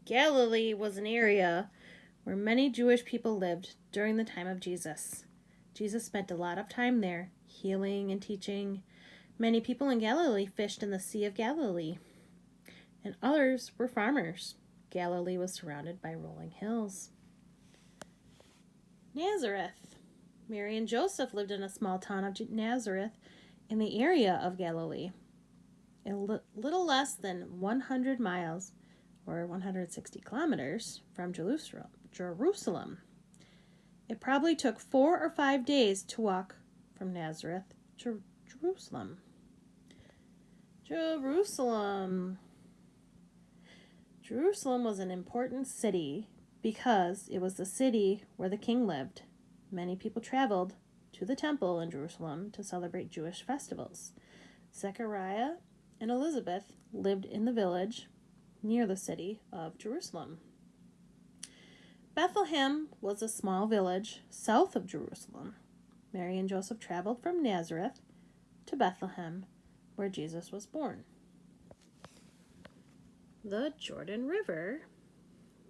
Galilee was an area where many Jewish people lived during the time of Jesus. Jesus spent a lot of time there, healing and teaching. Many people in Galilee fished in the Sea of Galilee, and others were farmers. Galilee was surrounded by rolling hills. Nazareth. Mary and Joseph lived in a small town of Nazareth in the area of Galilee, a little less than 100 miles or 160 kilometers from Jerusalem. It probably took 4 or 5 days to walk from Nazareth to Jerusalem. Jerusalem was an important city because it was the city where the king lived. Many people traveled to the temple in Jerusalem to celebrate Jewish festivals. Zechariah and Elizabeth lived in the village near the city of Jerusalem. Bethlehem was a small village south of Jerusalem. Mary and Joseph traveled from Nazareth to Bethlehem, where Jesus was born. The Jordan River.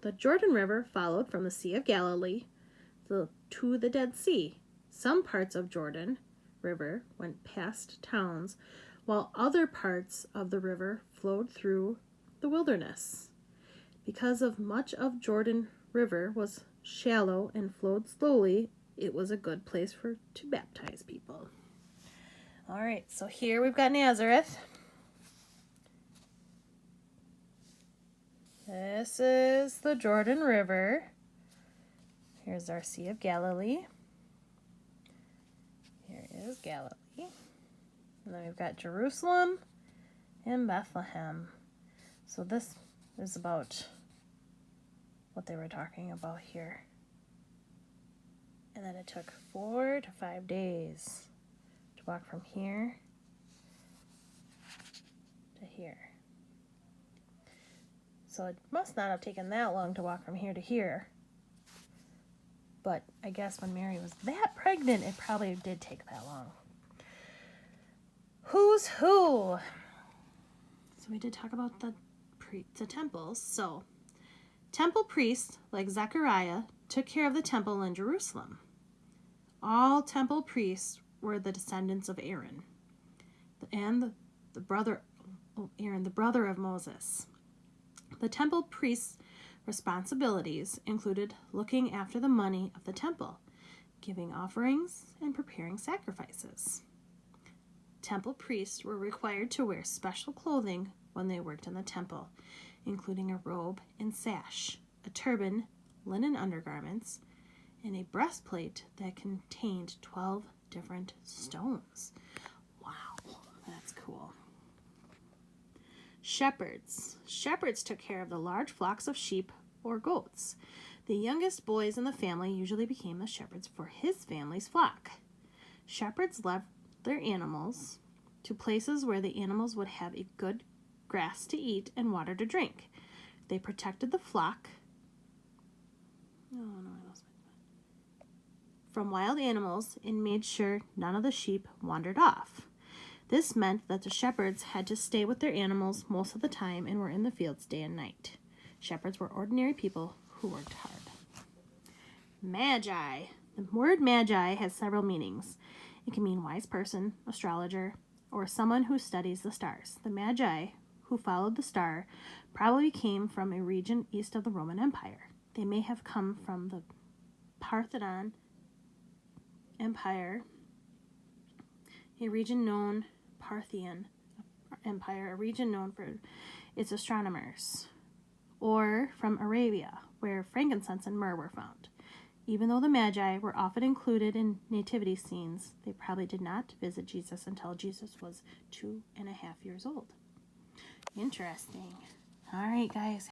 The Jordan River followed from the Sea of Galilee to the Dead Sea. Some parts of Jordan River went past towns, while other parts of the river flowed through the wilderness. Because of much of Jordan River was shallow and flowed slowly, it was a good place to baptize people. All right, so here we've got Nazareth. This is the Jordan River. Here's our Sea of Galilee. Here is Galilee. And then we've got Jerusalem and Bethlehem. So this is about what they were talking about here. And then it took 4 to 5 days to walk from here to here. So it must not have taken that long to walk from here to here. But I guess when Mary was that pregnant, it probably did take that long. Who's who? So we did talk about the temples. So temple priests like Zechariah took care of the temple in Jerusalem. All temple priests were the descendants of Aaron and the brother of Aaron, the brother of Moses. The temple priests' responsibilities included looking after the money of the temple, giving offerings, and preparing sacrifices. Temple priests were required to wear special clothing when they worked in the temple, including a robe and sash, a turban, linen undergarments, and a breastplate that contained 12 different stones. Wow, that's cool. Shepherds. Shepherds took care of the large flocks of sheep or goats. The youngest boys in the family usually became the shepherds for his family's flock. Shepherds led their animals to places where the animals would have a good grass to eat and water to drink. They protected the flock from wild animals and made sure none of the sheep wandered off. This meant that the shepherds had to stay with their animals most of the time and were in the fields day and night. Shepherds were ordinary people who worked hard. Magi. The word magi has several meanings. It can mean wise person, astrologer, or someone who studies the stars. The magi who followed the star probably came from a region east of the Roman Empire. They may have come from the Parthian Empire, a region known for its astronomers, or from Arabia, where frankincense and myrrh were found. Even though the Magi were often included in nativity scenes, they probably did not visit Jesus until Jesus was 2.5 years old. Interesting. All right, guys,